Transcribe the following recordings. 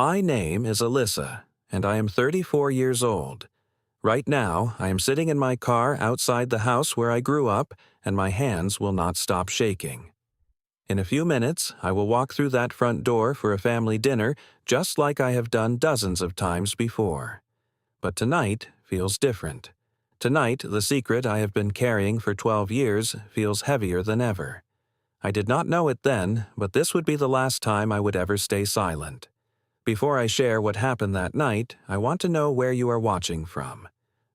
My name is Alyssa, and I am 34 years old. Right now, I am sitting in my car outside the house where I grew up, and my hands will not stop shaking. In a few minutes, I will walk through that front door for a family dinner, just like I have done dozens of times before. But tonight feels different. Tonight, the secret I have been carrying for 12 years feels heavier than ever. I did not know it then, but this would be the last time I would ever stay silent. Before I share what happened that night, I want to know where you are watching from.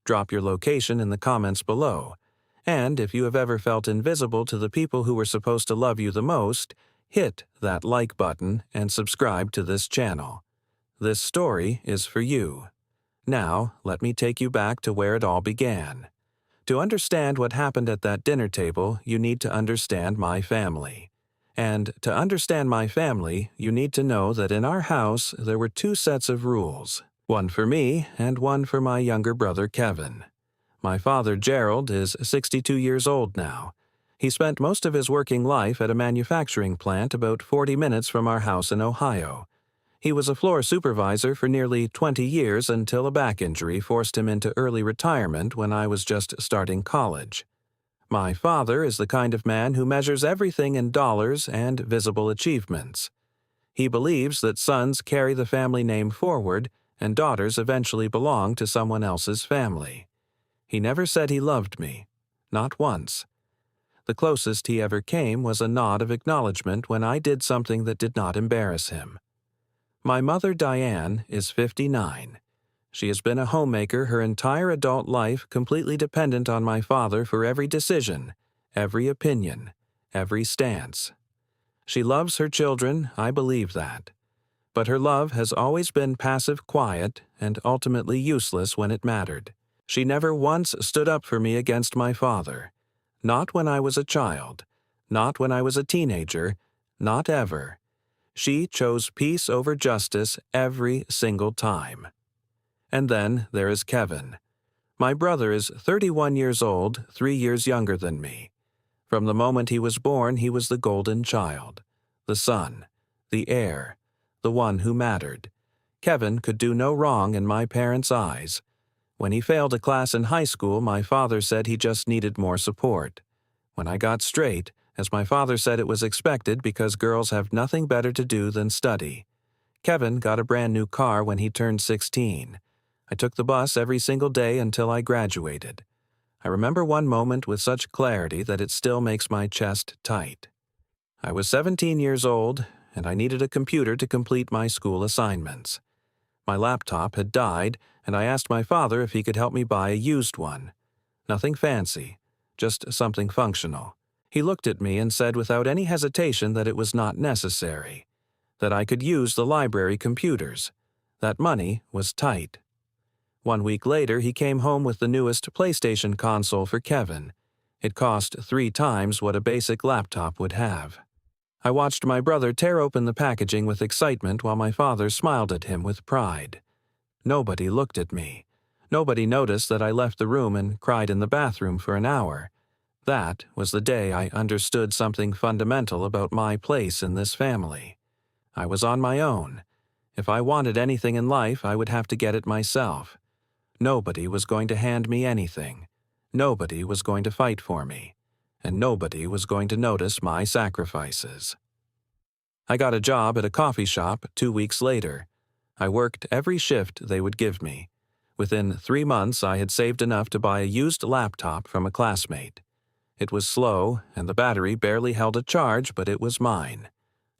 Drop your location in the comments below. And if you have ever felt invisible to the people who were supposed to love you the most, hit that like button and subscribe to this channel. This story is for you. Now, let me take you back to where it all began. To understand what happened at that dinner table, you need to understand my family. And to understand my family, you need to know that in our house there were two sets of rules, one for me and one for my younger brother Kevin. My father Gerald is 62 years old now. He spent most of his working life at a manufacturing plant about 40 minutes from our house in Ohio. He was a floor supervisor for nearly 20 years until a back injury forced him into early retirement when I was just starting college. My father is the kind of man who measures everything in dollars and visible achievements. He believes that sons carry the family name forward and daughters eventually belong to someone else's family. He never said he loved me, not once. The closest he ever came was a nod of acknowledgement when I did something that did not embarrass him. My mother, Diane, is 59. She has been a homemaker her entire adult life, completely dependent on my father for every decision, every opinion, every stance. She loves her children, I believe that. But her love has always been passive quiet and ultimately useless when it mattered. She never once stood up for me against my father. Not when I was a child. Not when I was a teenager. Not ever. She chose peace over justice every single time. And then there is Kevin. My brother is 31 years old, 3 years younger than me. From the moment he was born, he was the golden child, the son, the heir, the one who mattered. Kevin could do no wrong in my parents' eyes. When he failed a class in high school, my father said he just needed more support. When I got straight, as my father said it was expected because girls have nothing better to do than study. Kevin got a brand new car when he turned 16. I took the bus every single day until I graduated. I remember one moment with such clarity that it still makes my chest tight. I was 17 years old, and I needed a computer to complete my school assignments. My laptop had died, and I asked my father if he could help me buy a used one. Nothing fancy, just something functional. He looked at me and said without any hesitation that it was not necessary, that I could use the library computers, that money was tight. 1 week later, he came home with the newest PlayStation console for Kevin. It cost 3 times what a basic laptop would have. I watched my brother tear open the packaging with excitement while my father smiled at him with pride. Nobody looked at me. Nobody noticed that I left the room and cried in the bathroom for an hour. That was the day I understood something fundamental about my place in this family. I was on my own. If I wanted anything in life, I would have to get it myself. Nobody was going to hand me anything. Nobody was going to fight for me. And nobody was going to notice my sacrifices. I got a job at a coffee shop 2 weeks later. I worked every shift they would give me. Within 3 months, I had saved enough to buy a used laptop from a classmate. It was slow, and the battery barely held a charge, but it was mine.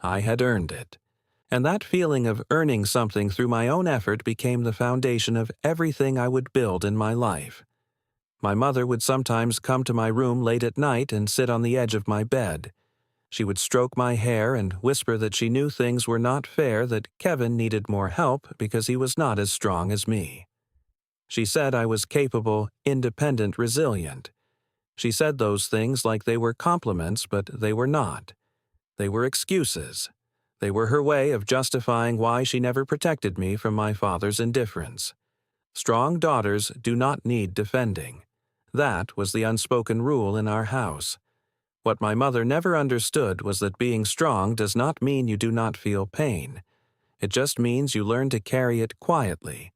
I had earned it. And that feeling of earning something through my own effort became the foundation of everything I would build in my life. My mother would sometimes come to my room late at night and sit on the edge of my bed. She would stroke my hair and whisper that she knew things were not fair, that Kevin needed more help because he was not as strong as me. She said I was capable, independent, resilient. She said those things like they were compliments, but they were not. They were excuses. They were her way of justifying why she never protected me from my father's indifference. Strong daughters do not need defending. That was the unspoken rule in our house. What my mother never understood was that being strong does not mean you do not feel pain. It just means you learn to carry it quietly.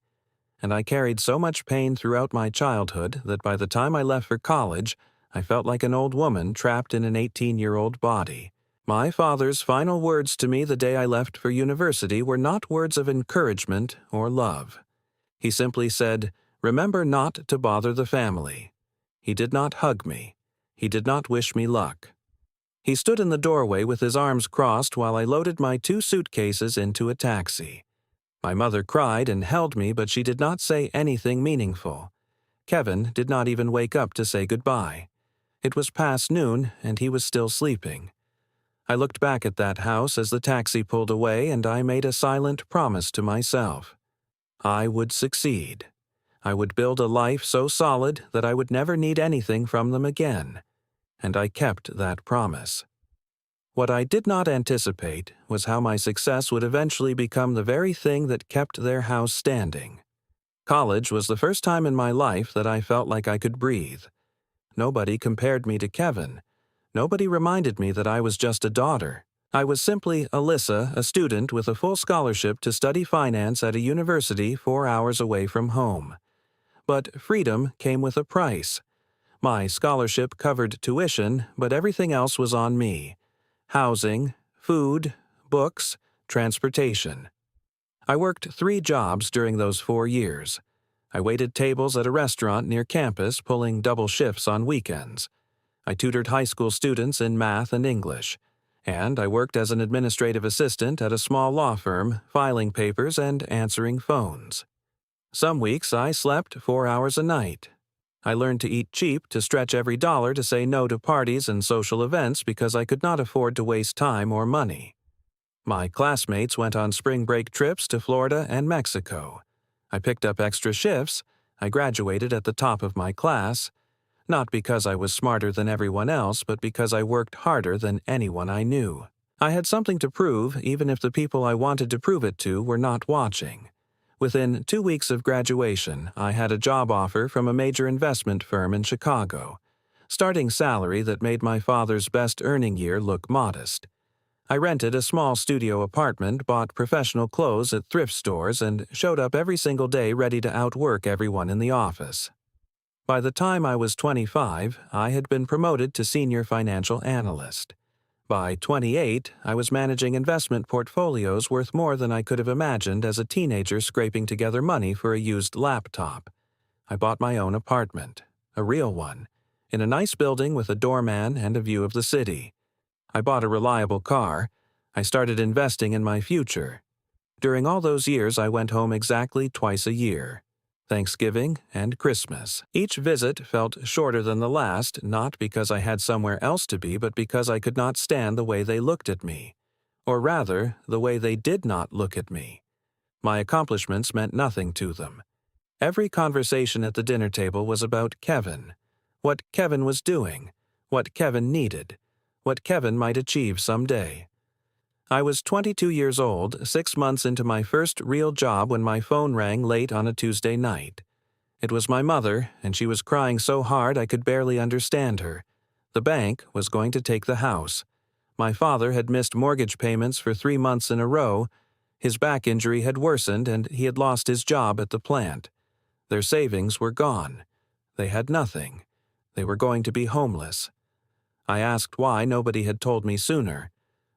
And I carried so much pain throughout my childhood that by the time I left for college, I felt like an old woman trapped in an 18-year-old body. My father's final words to me the day I left for university were not words of encouragement or love. He simply said, "Remember not to bother the family." He did not hug me. He did not wish me luck. He stood in the doorway with his arms crossed while I loaded my 2 suitcases into a taxi. My mother cried and held me, but she did not say anything meaningful. Kevin did not even wake up to say goodbye. It was past noon, and he was still sleeping. I looked back at that house as the taxi pulled away, and I made a silent promise to myself. I would succeed. I would build a life so solid that I would never need anything from them again. And I kept that promise. What I did not anticipate was how my success would eventually become the very thing that kept their house standing. College was the first time in my life that I felt like I could breathe. Nobody compared me to Kevin. Nobody reminded me that I was just a daughter. I was simply Alyssa, a student with a full scholarship to study finance at a university 4 hours away from home. But freedom came with a price. My scholarship covered tuition, but everything else was on me. Housing, food, books, transportation. I worked 3 jobs during those 4 years. I waited tables at a restaurant near campus, pulling double shifts on weekends. I tutored high school students in math and English. And I worked as an administrative assistant at a small law firm, filing papers and answering phones. Some weeks I slept 4 hours a night. I learned to eat cheap to stretch every dollar to say no to parties and social events because I could not afford to waste time or money. My classmates went on spring break trips to Florida and Mexico. I picked up extra shifts. I graduated at the top of my class, not because I was smarter than everyone else, but because I worked harder than anyone I knew. I had something to prove, even if the people I wanted to prove it to were not watching. Within 2 weeks of graduation, I had a job offer from a major investment firm in Chicago, starting salary that made my father's best earning year look modest. I rented a small studio apartment, bought professional clothes at thrift stores, and showed up every single day ready to outwork everyone in the office. By the time I was 25, I had been promoted to senior financial analyst. By 28, I was managing investment portfolios worth more than I could have imagined as a teenager scraping together money for a used laptop. I bought my own apartment, a real one, in a nice building with a doorman and a view of the city. I bought a reliable car. I started investing in my future. During all those years, I went home exactly twice a year. Thanksgiving and Christmas. Each visit felt shorter than the last, not because I had somewhere else to be, but because I could not stand the way they looked at me. Or rather, the way they did not look at me. My accomplishments meant nothing to them. Every conversation at the dinner table was about Kevin. What Kevin was doing. What Kevin needed. What Kevin might achieve someday. I was 22 years old, 6 months into my first real job when my phone rang late on a Tuesday night. It was my mother, and she was crying so hard I could barely understand her. The bank was going to take the house. My father had missed mortgage payments for 3 months in a row. His back injury had worsened, and he had lost his job at the plant. Their savings were gone. They had nothing. They were going to be homeless. I asked why nobody had told me sooner.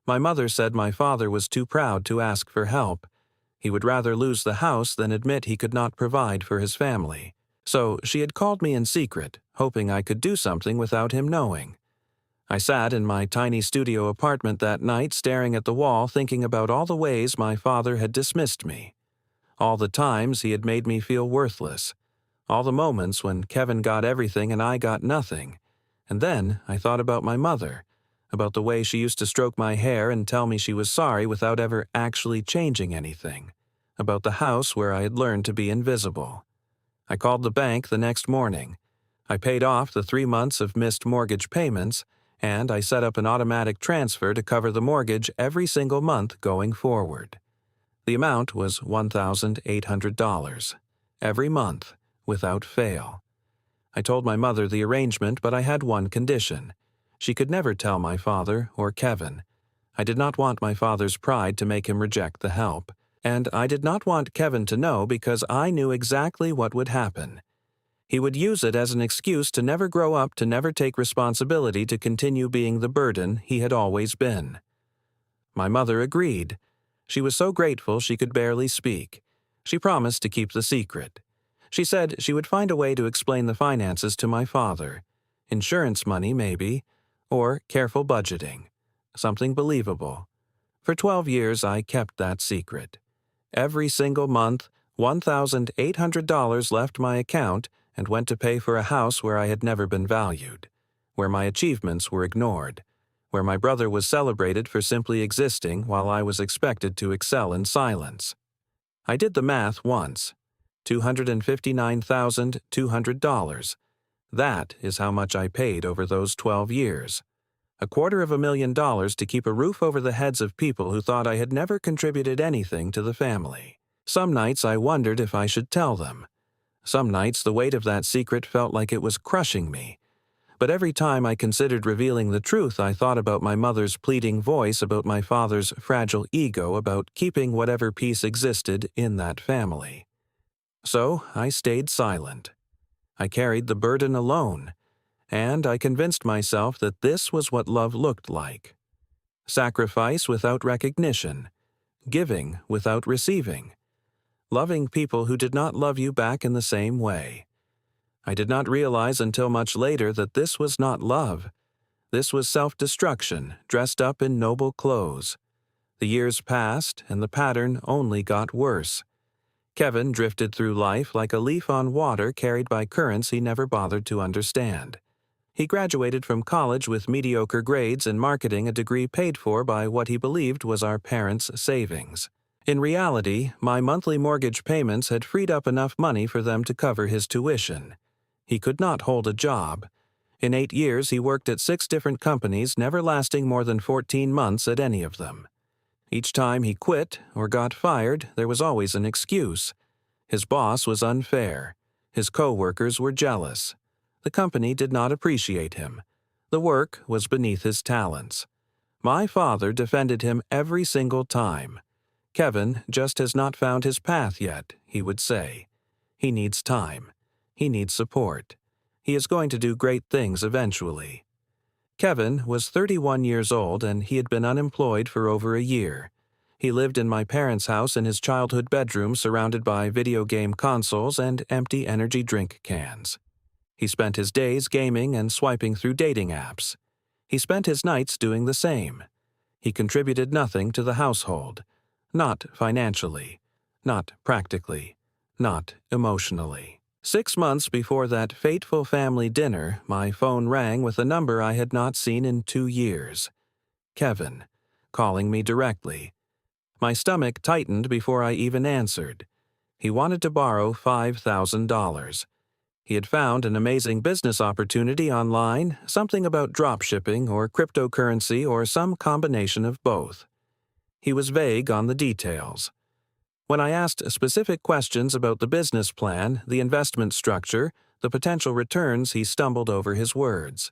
My mother said my father was too proud to ask for help. He would rather lose the house than admit he could not provide for his family. So she had called me in secret, hoping I could do something without him knowing. I sat in my tiny studio apartment that night staring at the wall thinking about all the ways my father had dismissed me. All the times he had made me feel worthless. All the moments when Kevin got everything and I got nothing. And then I thought about my mother. About the way she used to stroke my hair and tell me she was sorry without ever actually changing anything. About the house where I had learned to be invisible. I called the bank the next morning. I paid off the 3 months of missed mortgage payments, and I set up an automatic transfer to cover the mortgage every single month going forward. The amount was $1,800. Every month, without fail. I told my mother the arrangement, but I had one condition. She could never tell my father or Kevin. I did not want my father's pride to make him reject the help. And I did not want Kevin to know because I knew exactly what would happen. He would use it as an excuse to never grow up, to never take responsibility, to continue being the burden he had always been. My mother agreed. She was so grateful she could barely speak. She promised to keep the secret. She said she would find a way to explain the finances to my father. Insurance money, maybe, or careful budgeting. Something believable. For 12 years, I kept that secret. Every single month, $1,800 left my account and went to pay for a house where I had never been valued, where my achievements were ignored, where my brother was celebrated for simply existing while I was expected to excel in silence. I did the math once. $259,200. That is how much I paid over those 12 years. $250,000 to keep a roof over the heads of people who thought I had never contributed anything to the family. Some nights I wondered if I should tell them. Some nights the weight of that secret felt like it was crushing me. But every time I considered revealing the truth, I thought about my mother's pleading voice, about my father's fragile ego, about keeping whatever peace existed in that family. So I stayed silent. I carried the burden alone, and I convinced myself that this was what love looked like. Sacrifice without recognition, giving without receiving, loving people who did not love you back in the same way. I did not realize until much later that this was not love. This was self-destruction, dressed up in noble clothes. The years passed, and the pattern only got worse. Kevin drifted through life like a leaf on water carried by currents he never bothered to understand. He graduated from college with mediocre grades in marketing, a degree paid for by what he believed was our parents' savings. In reality, my monthly mortgage payments had freed up enough money for them to cover his tuition. He could not hold a job. In 8 years, he worked at 6 different companies, never lasting more than 14 months at any of them. Each time he quit or got fired, there was always an excuse. His boss was unfair. His co-workers were jealous. The company did not appreciate him. The work was beneath his talents. My father defended him every single time. Kevin just has not found his path yet, he would say. He needs time. He needs support. He is going to do great things eventually. Kevin was 31 years old and he had been unemployed for over a year. He lived in my parents' house in his childhood bedroom, surrounded by video game consoles and empty energy drink cans. He spent his days gaming and swiping through dating apps. He spent his nights doing the same. He contributed nothing to the household. Not financially. Not practically. Not emotionally. 6 months before that fateful family dinner, my phone rang with a number I had not seen in 2 years. Kevin, calling me directly. My stomach tightened before I even answered. He wanted to borrow $5,000. He had found an amazing business opportunity online, something about dropshipping or cryptocurrency or some combination of both. He was vague on the details. When I asked specific questions about the business plan, the investment structure, the potential returns, he stumbled over his words.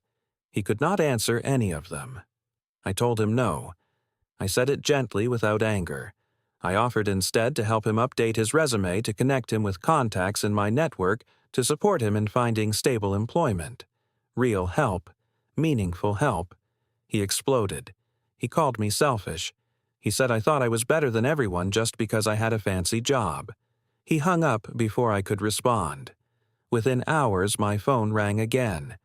He could not answer any of them. I told him no. I said it gently without anger. I offered instead to help him update his resume, to connect him with contacts in my network, to support him in finding stable employment. Real help. Meaningful help. He exploded. He called me selfish. He said I thought I was better than everyone just because I had a fancy job. He hung up before I could respond. Within hours, my phone rang again.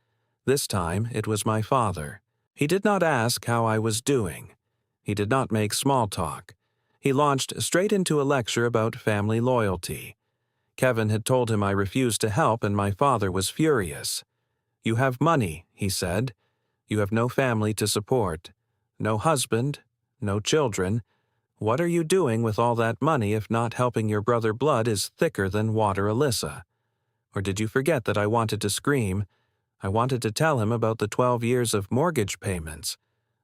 This time, it was my father. He did not ask how I was doing. He did not make small talk. He launched straight into a lecture about family loyalty. Kevin had told him I refused to help, and my father was furious. "You have money," he said. "You have no family to support. No husband. No children. What are you doing with all that money if not helping your brother? Blood is thicker than water, Alyssa." Or did you forget that I wanted to scream? I wanted to tell him about the 12 years of mortgage payments,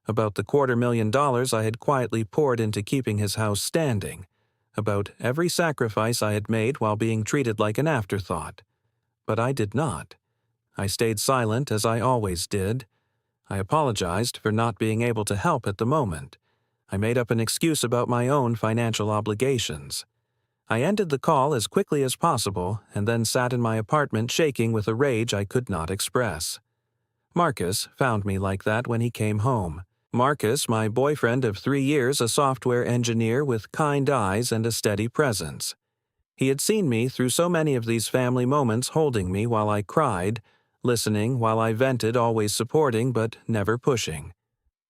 about the $250,000 I had quietly poured into keeping his house standing, about every sacrifice I had made while being treated like an afterthought. But I did not. I stayed silent as I always did. I apologized for not being able to help at the moment. I made up an excuse about my own financial obligations. I ended the call as quickly as possible and then sat in my apartment shaking with a rage I could not express. Marcus found me like that when he came home. Marcus, my boyfriend of 3 years, a software engineer with kind eyes and a steady presence. He had seen me through so many of these family moments, holding me while I cried, listening while I vented, always supporting but never pushing.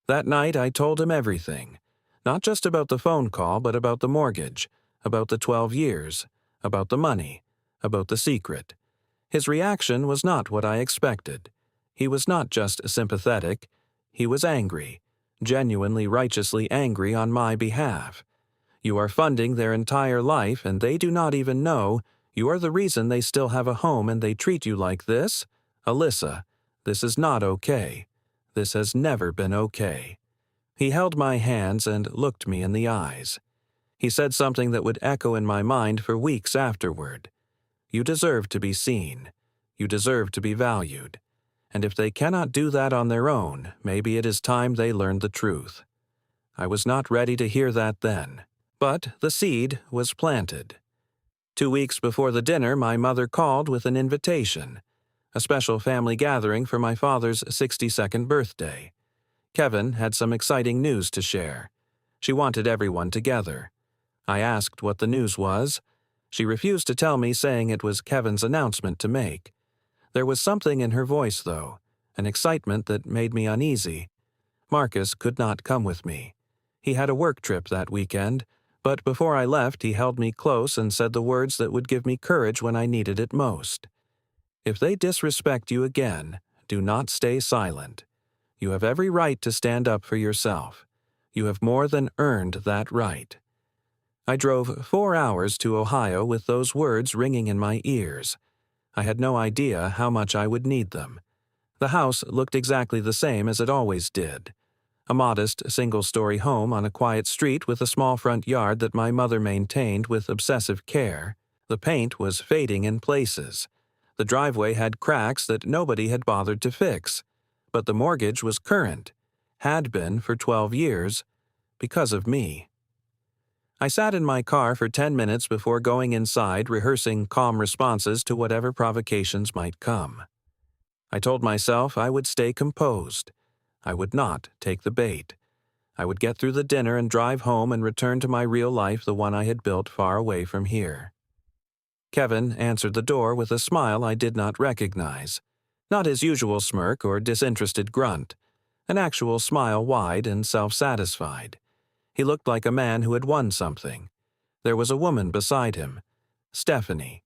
That night I told him everything, not just about the phone call but about the mortgage, about the 12 years, about the money, about the secret. His reaction was not what I expected. He was not just sympathetic. He was angry, genuinely righteously angry on my behalf. You are funding their entire life and they do not even know you are the reason they still have a home and they treat you like this? Alyssa, this is not okay. This has never been okay. He held my hands and looked me in the eyes. He said something that would echo in my mind for weeks afterward. You deserve to be seen. You deserve to be valued. And if they cannot do that on their own, maybe it is time they learned the truth. I was not ready to hear that then, but the seed was planted. 2 weeks before the dinner, my mother called with an invitation, a special family gathering for my father's 62nd birthday. Kevin had some exciting news to share. She wanted everyone together. I asked what the news was. She refused to tell me, saying it was Kevin's announcement to make. There was something in her voice, though, an excitement that made me uneasy. Marcus could not come with me. He had a work trip that weekend, but before I left he held me close and said the words that would give me courage when I needed it most. If they disrespect you again, do not stay silent. You have every right to stand up for yourself. You have more than earned that right. I drove 4 hours to Ohio with those words ringing in my ears. I had no idea how much I would need them. The house looked exactly the same as it always did. A modest, single-story home on a quiet street with a small front yard that my mother maintained with obsessive care. The paint was fading in places. The driveway had cracks that nobody had bothered to fix. But the mortgage was current, had been for 12 years, because of me. I sat in my car for 10 minutes before going inside, rehearsing calm responses to whatever provocations might come. I told myself I would stay composed. I would not take the bait. I would get through the dinner and drive home and return to my real life, the one I had built far away from here. Kevin answered the door with a smile I did not recognize. Not his usual smirk or disinterested grunt. An actual smile, wide and self-satisfied. He looked like a man who had won something. There was a woman beside him. Stephanie,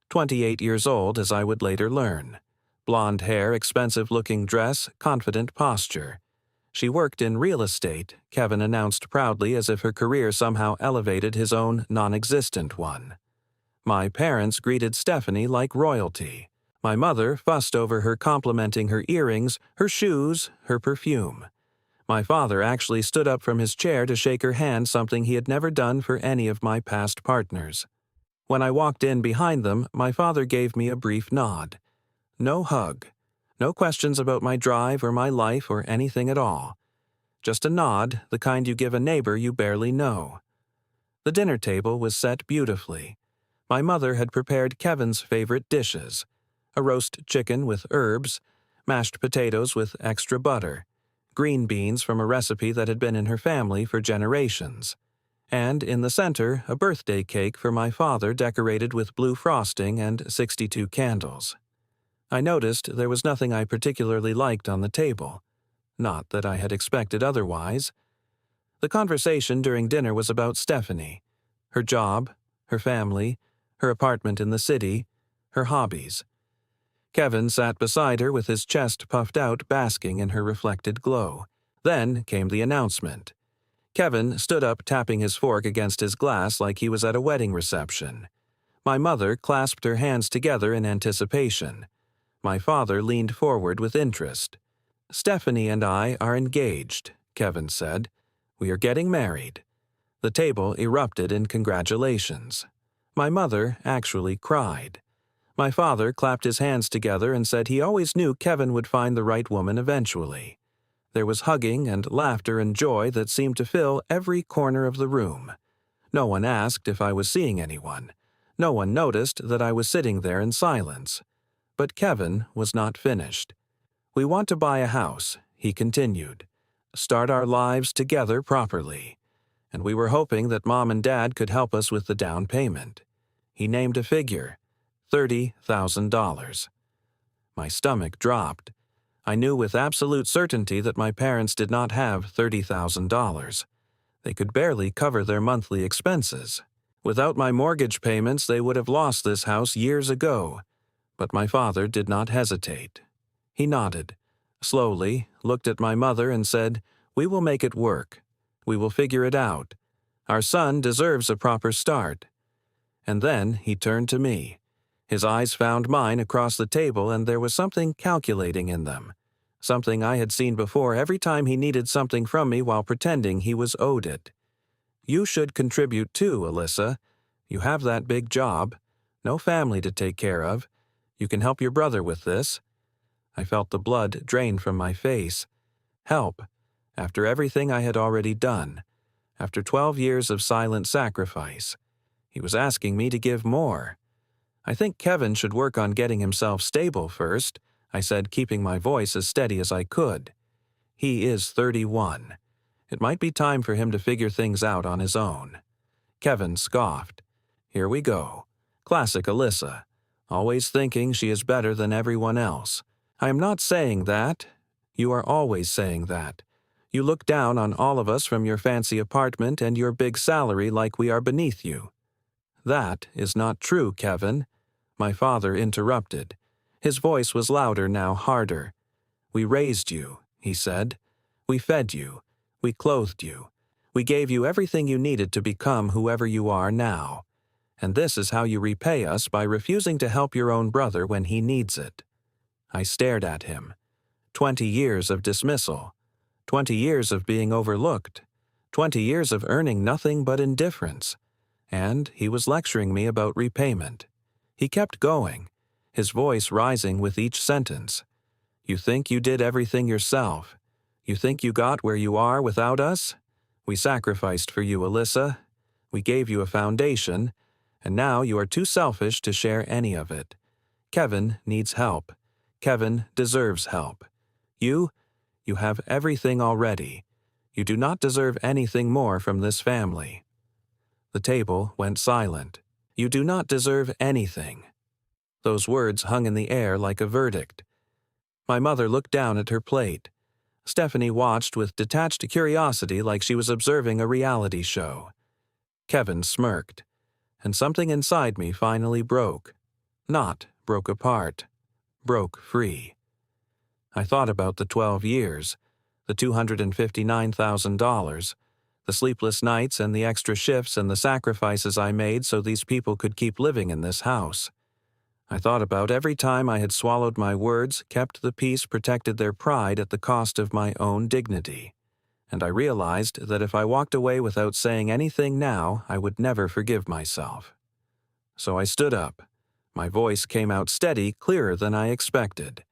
28 years old, as I would later learn. Blonde hair, expensive-looking dress, confident posture. She worked in real estate, Kevin announced proudly, as if her career somehow elevated his own non-existent one. My parents greeted Stephanie like royalty. My mother fussed over her, complimenting her earrings, her shoes, her perfume. My father actually stood up from his chair to shake her hand, something he had never done for any of my past partners. When I walked in behind them, my father gave me a brief nod. No hug. No questions about my drive or my life or anything at all. Just a nod, the kind you give a neighbor you barely know. The dinner table was set beautifully. My mother had prepared Kevin's favorite dishes: a roast chicken with herbs, mashed potatoes with extra butter, green beans from a recipe that had been in her family for generations, and in the center a birthday cake for my father decorated with blue frosting and 62 candles. I noticed there was nothing I particularly liked on the table. Not that I had expected otherwise. The conversation during dinner was about Stephanie, her job, her family, her apartment in the city, her hobbies. Kevin sat beside her with his chest puffed out, basking in her reflected glow. Then came the announcement. Kevin stood up, tapping his fork against his glass like he was at a wedding reception. My mother clasped her hands together in anticipation. My father leaned forward with interest. "Stephanie and I are engaged," Kevin said. "We are getting married." The table erupted in congratulations. My mother actually cried. My father clapped his hands together and said he always knew Kevin would find the right woman eventually. There was hugging and laughter and joy that seemed to fill every corner of the room. No one asked if I was seeing anyone. No one noticed that I was sitting there in silence. But Kevin was not finished. "We want to buy a house," he continued. "Start our lives together properly. And we were hoping that Mom and Dad could help us with the down payment." He named a figure, $30,000. My stomach dropped. I knew with absolute certainty that my parents did not have $30,000. They could barely cover their monthly expenses. Without my mortgage payments, they would have lost this house years ago. But my father did not hesitate. He nodded, slowly, looked at my mother and said, "We will make it work. We will figure it out. Our son deserves a proper start." And then he turned to me. His eyes found mine across the table, and there was something calculating in them. Something I had seen before every time he needed something from me while pretending he was owed it. "You should contribute too, Alyssa. You have that big job. No family to take care of. You can help your brother with this." I felt the blood drain from my face. Help. After everything I had already done. After 12 years of silent sacrifice. He was asking me to give more. "I think Kevin should work on getting himself stable first," I said, keeping my voice as steady as I could. "He is 31. It might be time for him to figure things out on his own." Kevin scoffed. "Here we go. Classic Alyssa. Always thinking she is better than everyone else. I am not saying that. You are always saying that. You look down on all of us from your fancy apartment and your big salary like we are beneath you." "That is not true, Kevin," my father interrupted. His voice was louder now, harder. "We raised you," he said. "We fed you. We clothed you. We gave you everything you needed to become whoever you are now. And this is how you repay us, by refusing to help your own brother when he needs it." I stared at him. 20 years of dismissal. 20 years of being overlooked. 20 years of earning nothing but indifference. And he was lecturing me about repayment. He kept going, his voice rising with each sentence. "You think you did everything yourself. You think you got where you are without us? We sacrificed for you, Alyssa. We gave you a foundation, and now you are too selfish to share any of it. Kevin needs help. Kevin deserves help. You have everything already. You do not deserve anything more from this family." The table went silent. "You do not deserve anything." Those words hung in the air like a verdict. My mother looked down at her plate. Stephanie watched with detached curiosity like she was observing a reality show. Kevin smirked, and something inside me finally broke. Not broke apart. Broke free. I thought about the 12 years, the $259,000, the sleepless nights and the extra shifts and the sacrifices I made so these people could keep living in this house. I thought about every time I had swallowed my words, kept the peace, protected their pride at the cost of my own dignity. And I realized that if I walked away without saying anything now, I would never forgive myself. So I stood up. My voice came out steady, clearer than I expected.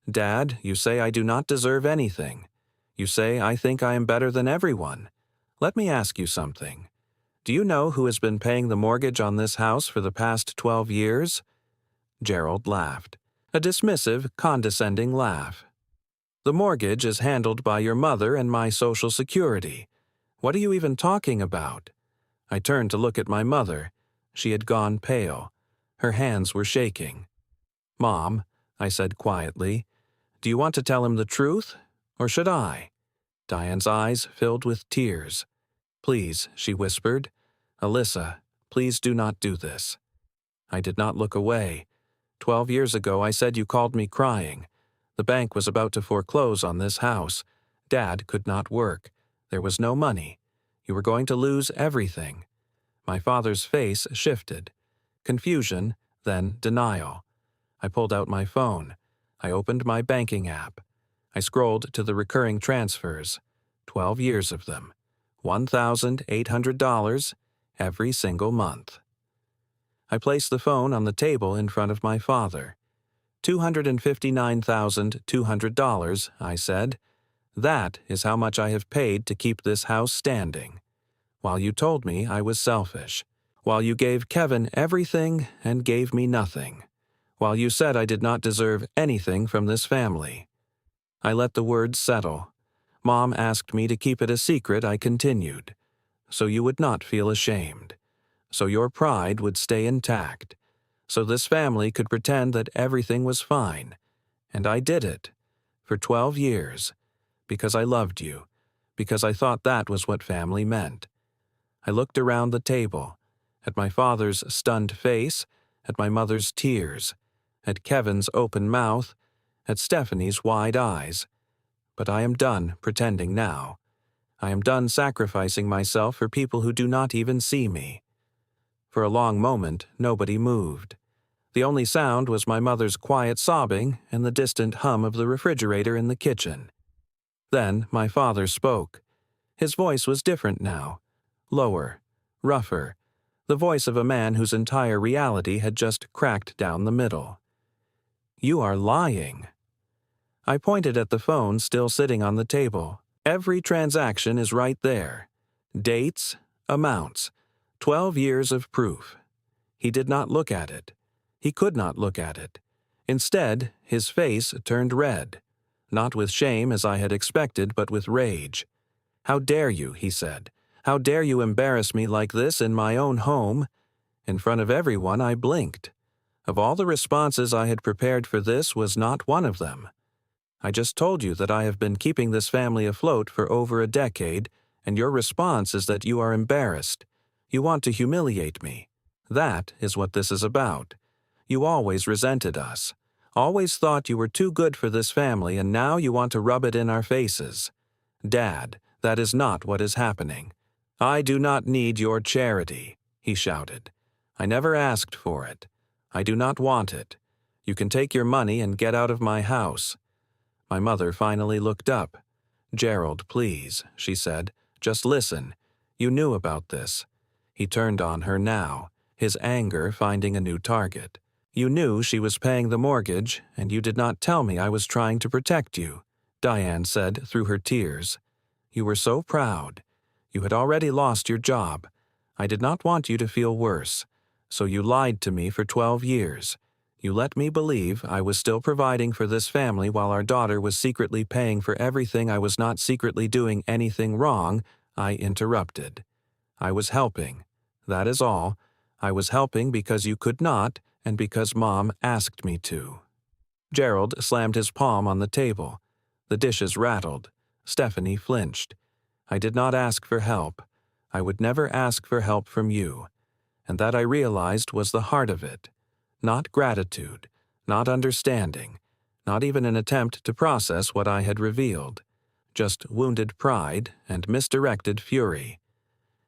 "Dad, you say I do not deserve anything. You say I think I am better than everyone. Let me ask you something. Do you know who has been paying the mortgage on this house for the past 12 years? Gerald laughed. A dismissive, condescending laugh. "The mortgage is handled by your mother and my Social Security. What are you even talking about?" I turned to look at my mother. She had gone pale. Her hands were shaking. "Mom," I said quietly, "do you want to tell him the truth, or should I?" Diane's eyes filled with tears. "Please," she whispered. "Alyssa, please do not do this." I did not look away. 12 years ago I said you called me crying. The bank was about to foreclose on this house. Dad could not work. There was no money. You were going to lose everything. My father's face shifted. Confusion, then denial. I pulled out my phone. I opened my banking app. I scrolled to the recurring transfers. 12 years of them. $1,800 every single month. I placed the phone on the table in front of my father. $259,200, I said. That is how much I have paid to keep this house standing. While you told me I was selfish. While you gave Kevin everything and gave me nothing. While you said I did not deserve anything from this family. I let the words settle. Mom asked me to keep it a secret, I continued. So you would not feel ashamed. So your pride would stay intact. So this family could pretend that everything was fine. And I did it. For 12 years. Because I loved you. Because I thought that was what family meant. I looked around the table. At my father's stunned face. At my mother's tears. At Kevin's open mouth. At Stephanie's wide eyes. But I am done pretending now. I am done sacrificing myself for people who do not even see me. For a long moment, nobody moved. The only sound was my mother's quiet sobbing and the distant hum of the refrigerator in the kitchen. Then my father spoke. His voice was different now. Lower, rougher, the voice of a man whose entire reality had just cracked down the middle. You are lying. I pointed at the phone still sitting on the table. Every transaction is right there. Dates, amounts, 12 years of proof. He did not look at it. He could not look at it. Instead, his face turned red. Not with shame as I had expected, but with rage. How dare you, he said. How dare you embarrass me like this in my own home? In front of everyone, I blinked. Of all the responses I had prepared for this was not one of them. I just told you that I have been keeping this family afloat for over a decade, and your response is that you are embarrassed. You want to humiliate me. That is what this is about. You always resented us. Always thought you were too good for this family, and now you want to rub it in our faces. Dad, that is not what is happening. I do not need your charity, he shouted. I never asked for it. I do not want it. You can take your money and get out of my house. My mother finally looked up. Gerald, please, she said. Just listen. You knew about this. He turned on her now, his anger finding a new target. You knew she was paying the mortgage, and you did not tell me I was trying to protect you, Diane said through her tears. You were so proud. You had already lost your job. I did not want you to feel worse. So you lied to me for 12 years. You let me believe I was still providing for this family while our daughter was secretly paying for everything. I was not secretly doing anything wrong. I interrupted. I was helping. That is all. I was helping because you could not, and because Mom asked me to. Gerald slammed his palm on the table. The dishes rattled. Stephanie flinched. I did not ask for help. I would never ask for help from you. And that I realized was the heart of it. Not gratitude, not understanding, not even an attempt to process what I had revealed. Just wounded pride and misdirected fury.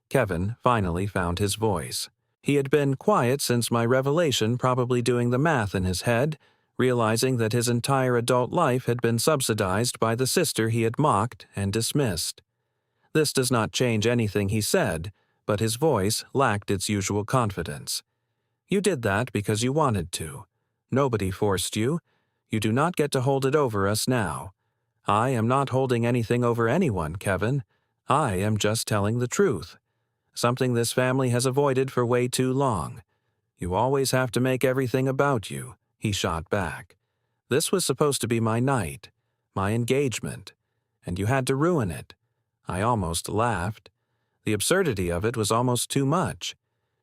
Kevin finally found his voice. He had been quiet since my revelation, probably doing the math in his head, realizing that his entire adult life had been subsidized by the sister he had mocked and dismissed. This does not change anything he said, but his voice lacked its usual confidence. You did that because you wanted to. Nobody forced you. You do not get to hold it over us now. I am not holding anything over anyone, Kevin. I am just telling the truth. Something this family has avoided for way too long. You always have to make everything about you, he shot back. This was supposed to be my night, my engagement, and you had to ruin it. I almost laughed. The absurdity of it was almost too much.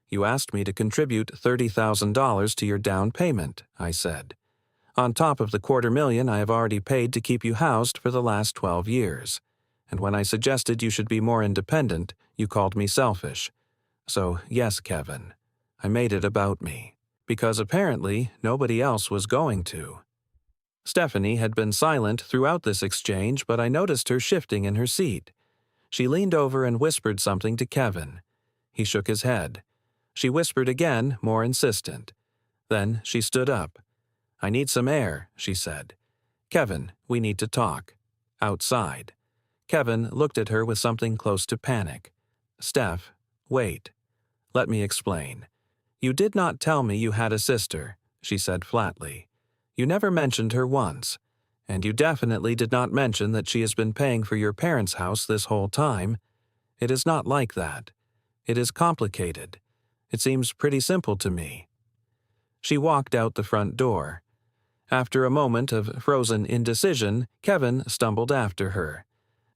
You asked me to contribute $30,000 to your down payment, I said. On top of the $250,000 I have already paid to keep you housed for the last 12 years. And when I suggested you should be more independent, you called me selfish. So, yes, Kevin, I made it about me. Because apparently nobody else was going to. Stephanie had been silent throughout this exchange, but I noticed her shifting in her seat. She leaned over and whispered something to Kevin. He shook his head. She whispered again, more insistent. Then she stood up. I need some air, she said. Kevin, we need to talk. Outside. Kevin looked at her with something close to panic. Steph, wait. Let me explain. You did not tell me you had a sister, she said flatly. You never mentioned her once. And you definitely did not mention that she has been paying for your parents' house this whole time. It is not like that. It is complicated. It seems pretty simple to me." She walked out the front door. After a moment of frozen indecision, Kevin stumbled after her.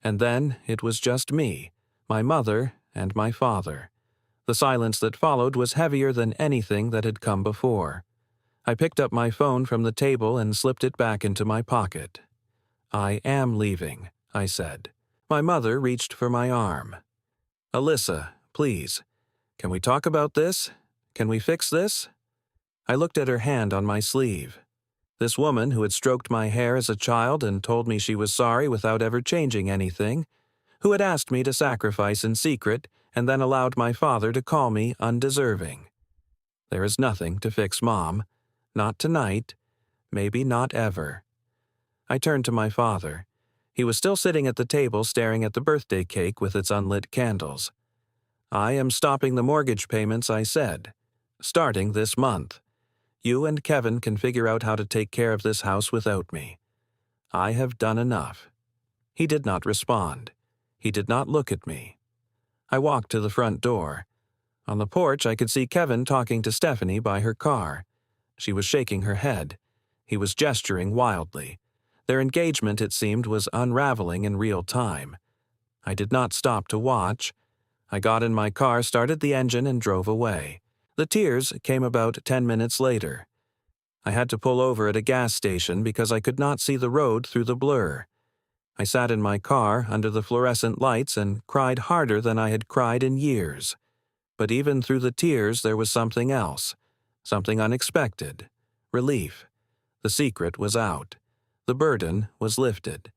And then it was just me, my mother, and my father. The silence that followed was heavier than anything that had come before. I picked up my phone from the table and slipped it back into my pocket. "I am leaving," I said. My mother reached for my arm. "Alyssa, please. Can we talk about this? Can we fix this?" I looked at her hand on my sleeve. This woman who had stroked my hair as a child and told me she was sorry without ever changing anything, who had asked me to sacrifice in secret and then allowed my father to call me undeserving. There is nothing to fix, Mom. Not tonight. Maybe not ever. I turned to my father. He was still sitting at the table staring at the birthday cake with its unlit candles. "I am stopping the mortgage payments," I said. "Starting this month. You and Kevin can figure out how to take care of this house without me. I have done enough." He did not respond. He did not look at me. I walked to the front door. On the porch, I could see Kevin talking to Stephanie by her car. She was shaking her head. He was gesturing wildly. Their engagement, it seemed, was unraveling in real time. I did not stop to watch. I got in my car, started the engine, and drove away. The tears came about 10 minutes later. I had to pull over at a gas station because I could not see the road through the blur. I sat in my car under the fluorescent lights and cried harder than I had cried in years. But even through the tears, there was something else. Something unexpected. Relief. The secret was out. The burden was lifted.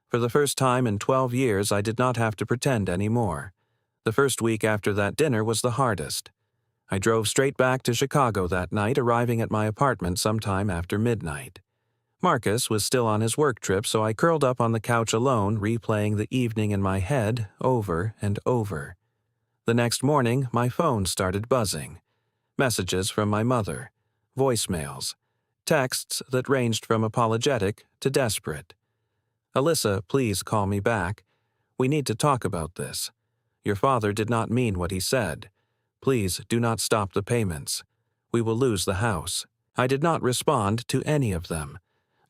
For the first time in 12 years, I did not have to pretend anymore. The first week after that dinner was the hardest. I drove straight back to Chicago that night, arriving at my apartment sometime after midnight. Marcus was still on his work trip, so I curled up on the couch alone, replaying the evening in my head over and over. The next morning, my phone started buzzing. Messages from my mother. Voicemails. Texts that ranged from apologetic to desperate. "Alyssa, please call me back. We need to talk about this. Your father did not mean what he said. Please do not stop the payments. We will lose the house." I did not respond to any of them.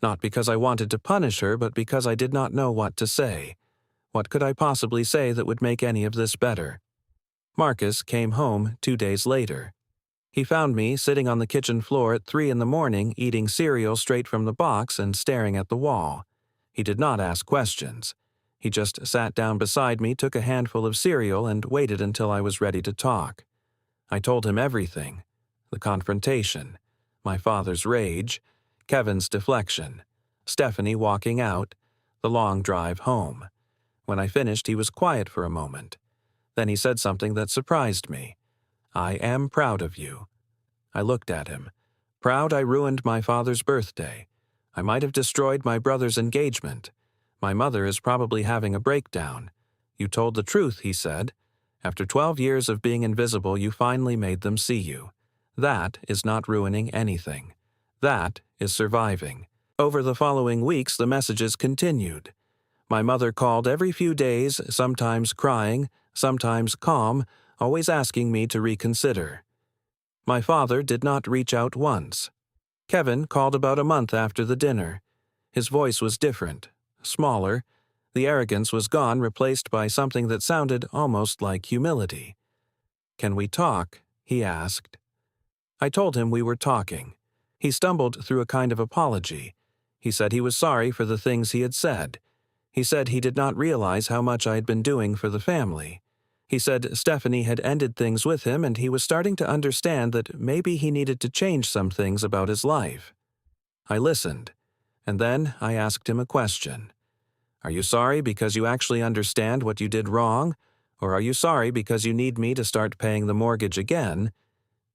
Not because I wanted to punish her, but because I did not know what to say. What could I possibly say that would make any of this better? Marcus came home 2 days later. He found me sitting on the kitchen floor at 3 in the morning, eating cereal straight from the box and staring at the wall. He did not ask questions. He just sat down beside me, took a handful of cereal, and waited until I was ready to talk. I told him everything. The confrontation. My father's rage. Kevin's deflection. Stephanie walking out. The long drive home. When I finished, he was quiet for a moment. Then he said something that surprised me. "I am proud of you." I looked at him. Proud I ruined my father's birthday. I might have destroyed my brother's engagement. My mother is probably having a breakdown. "You told the truth," he said. "After 12 years of being invisible, you finally made them see you. That is not ruining anything. That is surviving." Over the following weeks, the messages continued. My mother called every few days, sometimes crying, sometimes calm, always asking me to reconsider. My father did not reach out once. Kevin called about a month after the dinner. His voice was different, smaller. The arrogance was gone, replaced by something that sounded almost like humility. "Can we talk?" he asked. I told him we were talking. He stumbled through a kind of apology. He said he was sorry for the things he had said. He said he did not realize how much I had been doing for the family. He said Stephanie had ended things with him and he was starting to understand that maybe he needed to change some things about his life. I listened, and then I asked him a question. "Are you sorry because you actually understand what you did wrong, or are you sorry because you need me to start paying the mortgage again?"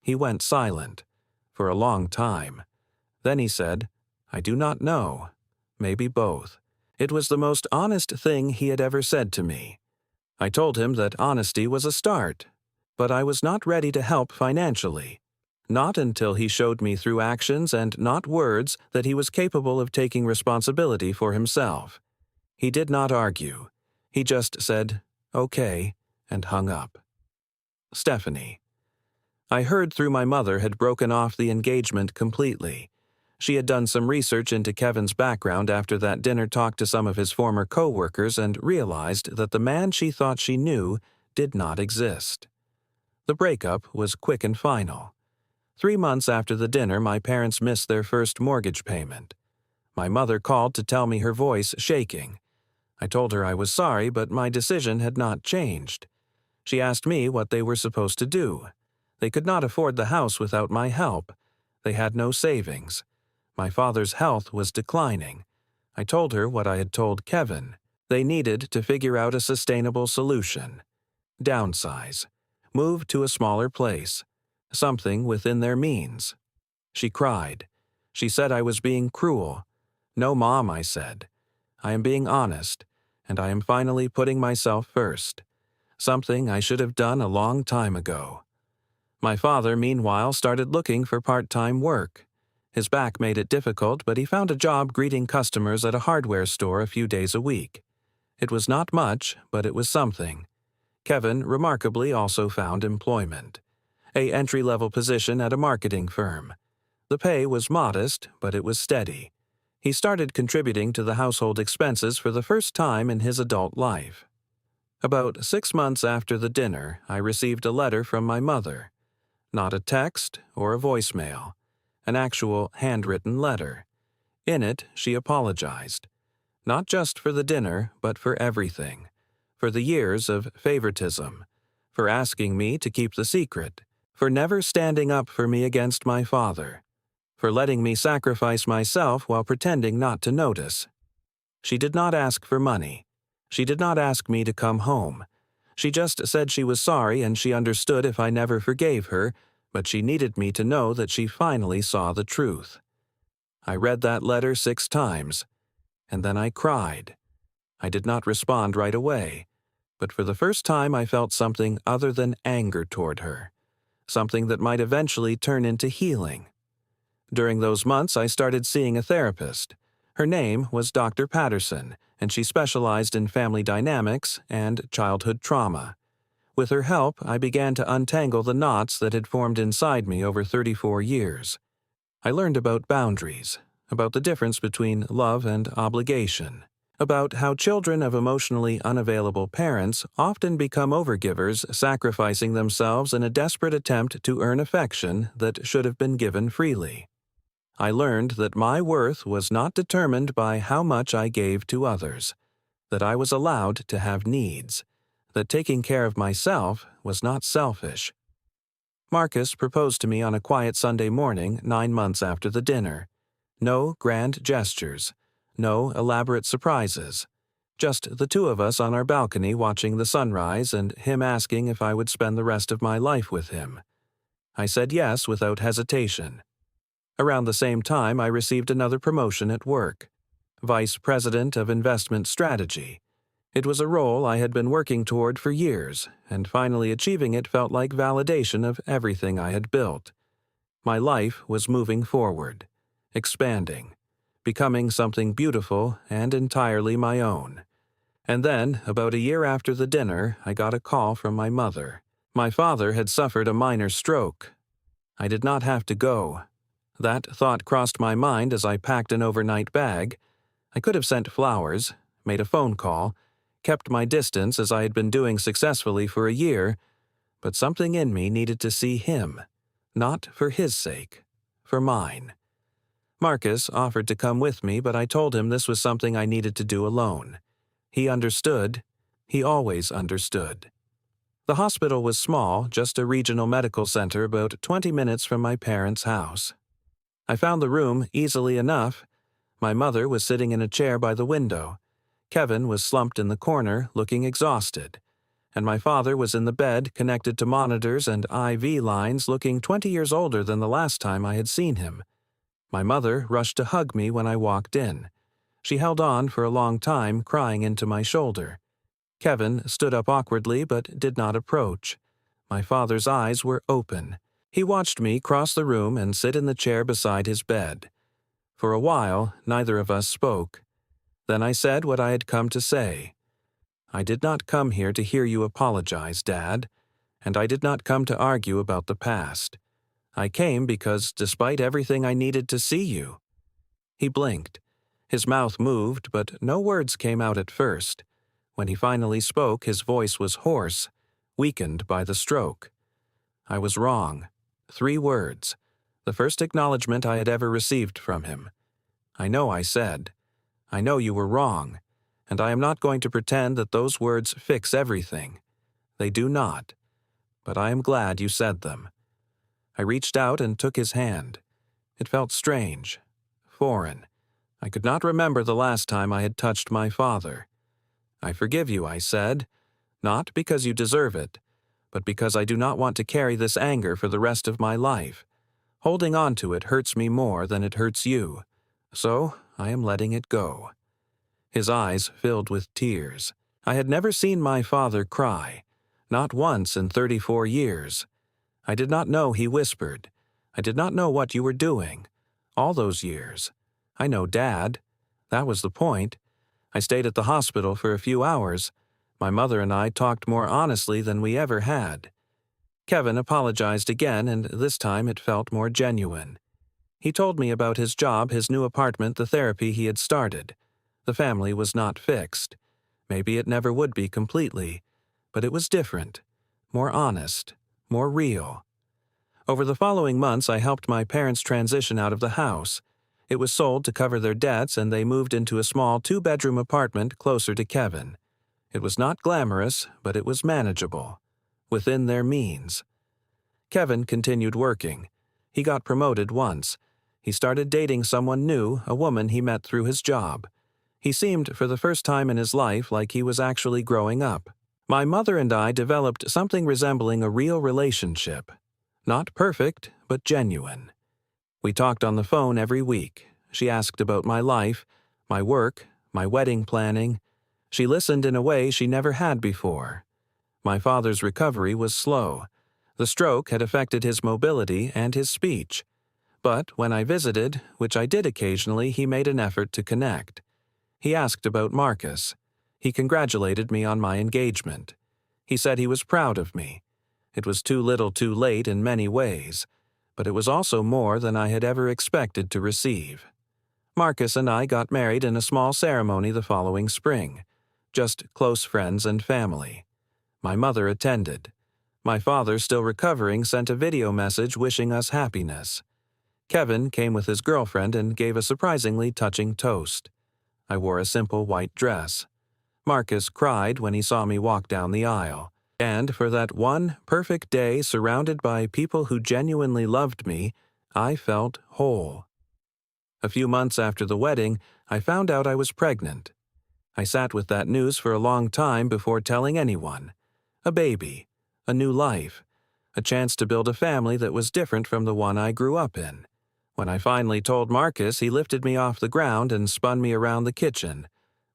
He went silent, for a long time. Then he said, "I do not know. Maybe both." It was the most honest thing he had ever said to me. I told him that honesty was a start, but I was not ready to help financially. not until he showed me through actions and not words that he was capable of taking responsibility for himself. He did not argue. He just said, "Okay," and hung up. Stephanie. I heard through my mother had broken off the engagement completely. She had done some research into Kevin's background after that dinner talk to some of his former co-workers and realized that the man she thought she knew did not exist. The breakup was quick and final. 3 months after the dinner, my parents missed their first mortgage payment. My mother called to tell me, her voice shaking. I told her I was sorry, but my decision had not changed. She asked me what they were supposed to do. They could not afford the house without my help. They had no savings. My father's health was declining. I told her what I had told Kevin. They needed to figure out a sustainable solution. Downsize. Move to a smaller place. Something within their means. She cried. She said I was being cruel. "No, Mom," I said. "I am being honest, and I am finally putting myself first. Something I should have done a long time ago." My father, meanwhile, started looking for part-time work. His back made it difficult, but he found a job greeting customers at a hardware store a few days a week. It was not much, but it was something. Kevin, remarkably, also found employment. An entry-level position at a marketing firm. The pay was modest, but it was steady. He started contributing to the household expenses for the first time in his adult life. About 6 months after the dinner, I received a letter from my mother. Not a text or a voicemail. An actual handwritten letter. In it, she apologized. Not just for the dinner, but for everything. For the years of favoritism. For asking me to keep the secret. For never standing up for me against my father. For letting me sacrifice myself while pretending not to notice. She did not ask for money. She did not ask me to come home. She just said she was sorry and she understood if I never forgave her, but she needed me to know that she finally saw the truth. I read that letter 6 times, and then I cried. I did not respond right away, but for the first time I felt something other than anger toward her. Something that might eventually turn into healing. During those months, I started seeing a therapist. Her name was Dr. Patterson, and she specialized in family dynamics and childhood trauma. With her help, I began to untangle the knots that had formed inside me over 34 years. I learned about boundaries, about the difference between love and obligation, about how children of emotionally unavailable parents often become overgivers, sacrificing themselves in a desperate attempt to earn affection that should have been given freely. I learned that my worth was not determined by how much I gave to others, that I was allowed to have needs, that taking care of myself was not selfish. Marcus proposed to me on a quiet Sunday morning 9 months after the dinner. No grand gestures, no elaborate surprises, just the 2 of us on our balcony watching the sunrise and him asking if I would spend the rest of my life with him. I said yes without hesitation. Around the same time, I received another promotion at work. Vice President of Investment Strategy. It was a role I had been working toward for years, and finally achieving it felt like validation of everything I had built. My life was moving forward, expanding, becoming something beautiful and entirely my own. And then, about a year after the dinner, I got a call from my mother. My father had suffered a minor stroke. I did not have to go. That thought crossed my mind as I packed an overnight bag. I could have sent flowers, made a phone call, kept my distance as I had been doing successfully for a year, but something in me needed to see him, not for his sake, for mine. Marcus offered to come with me, but I told him this was something I needed to do alone. He understood. He always understood. The hospital was small, just a regional medical center about 20 minutes from my parents' house. I found the room easily enough. My mother was sitting in a chair by the window. Kevin was slumped in the corner, looking exhausted. And my father was in the bed, connected to monitors and IV lines, looking 20 years older than the last time I had seen him. My mother rushed to hug me when I walked in. She held on for a long time, crying into my shoulder. Kevin stood up awkwardly but did not approach. My father's eyes were open. He watched me cross the room and sit in the chair beside his bed. For a while, neither of us spoke. Then I said what I had come to say. I did not come here to hear you apologize, Dad, and I did not come to argue about the past. I came because, despite everything, I needed to see you. He blinked. His mouth moved, but no words came out at first. When he finally spoke, his voice was hoarse, weakened by the stroke. I was wrong. 3 words. The first acknowledgement I had ever received from him. I know I said, I know you were wrong, and I am not going to pretend that those words fix everything. They do not. But I am glad you said them. I reached out and took his hand. It felt strange, foreign. I could not remember the last time I had touched my father. I forgive you, I said, not because you deserve it, but because I do not want to carry this anger for the rest of my life. Holding on to it hurts me more than it hurts you, so I am letting it go. His eyes filled with tears. I had never seen my father cry, not once in 34 years. I did not know he whispered. I did not know what you were doing. All those years. I know Dad. That was the point. I stayed at the hospital for a few hours. My mother and I talked more honestly than we ever had. Kevin apologized again, and this time it felt more genuine. He told me about his job, his new apartment, the therapy he had started. The family was not fixed. Maybe it never would be completely, but it was different, more honest, more real. Over the following months, I helped my parents transition out of the house. It was sold to cover their debts, and they moved into a small 2-bedroom apartment closer to Kevin. It was not glamorous, but it was manageable, within their means. Kevin continued working. He got promoted once. He started dating someone new, a woman he met through his job. He seemed, for the first time in his life, like he was actually growing up. My mother and I developed something resembling a real relationship. Not perfect, but genuine. We talked on the phone every week. She asked about my life, my work, my wedding planning. She listened in a way she never had before. My father's recovery was slow. The stroke had affected his mobility and his speech. But when I visited, which I did occasionally, he made an effort to connect. He asked about Marcus. He congratulated me on my engagement. He said he was proud of me. It was too little too late in many ways, but it was also more than I had ever expected to receive. Marcus and I got married in a small ceremony the following spring, just close friends and family. My mother attended. My father, still recovering, sent a video message wishing us happiness. Kevin came with his girlfriend and gave a surprisingly touching toast. I wore a simple white dress. Marcus cried when he saw me walk down the aisle. And for that one perfect day surrounded by people who genuinely loved me, I felt whole. A few months after the wedding, I found out I was pregnant. I sat with that news for a long time before telling anyone. A baby, a new life, a chance to build a family that was different from the one I grew up in. When I finally told Marcus, he lifted me off the ground and spun me around the kitchen.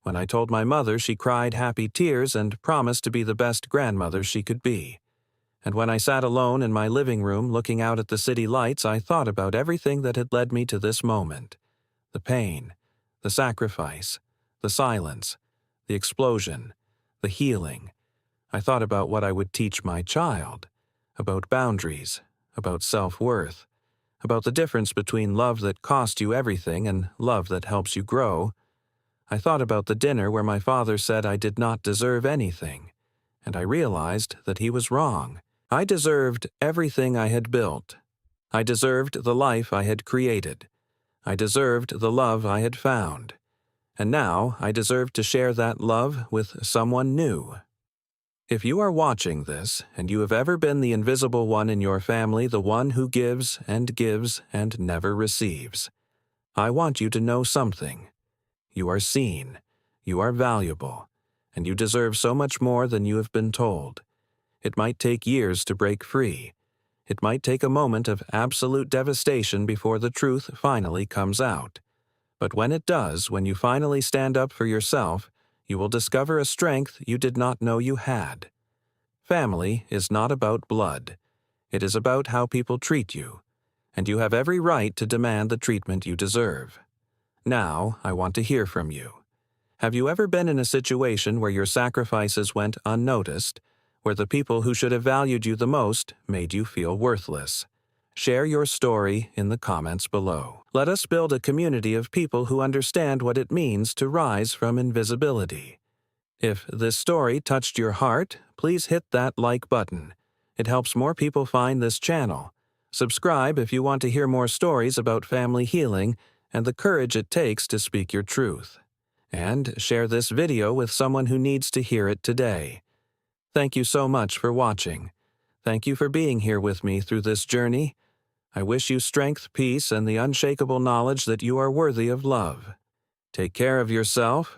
When I told my mother, she cried happy tears and promised to be the best grandmother she could be. And when I sat alone in my living room looking out at the city lights, I thought about everything that had led me to this moment. The pain, the sacrifice, the silence, the explosion, the healing. I thought about what I would teach my child, about boundaries, about self-worth, about the difference between love that costs you everything and love that helps you grow. I thought about the dinner where my father said I did not deserve anything, and I realized that he was wrong. I deserved everything I had built. I deserved the life I had created. I deserved the love I had found. And now I deserved to share that love with someone new. If you are watching this, and you have ever been the invisible one in your family, the one who gives and never receives, I want you to know something. You are seen, you are valuable, and you deserve so much more than you have been told. It might take years to break free. It might take a moment of absolute devastation before the truth finally comes out. But when it does, when you finally stand up for yourself, you will discover a strength you did not know you had. Family is not about blood. It is about how people treat you, and you have every right to demand the treatment you deserve. Now, I want to hear from you. Have you ever been in a situation where your sacrifices went unnoticed, where the people who should have valued you the most made you feel worthless? Share your story in the comments below. Let us build a community of people who understand what it means to rise from invisibility. If this story touched your heart, please hit that like button. It helps more people find this channel. Subscribe if you want to hear more stories about family healing and the courage it takes to speak your truth. And share this video with someone who needs to hear it today. Thank you so much for watching. Thank you for being here with me through this journey. I wish you strength, peace, and the unshakable knowledge that you are worthy of love. Take care of yourself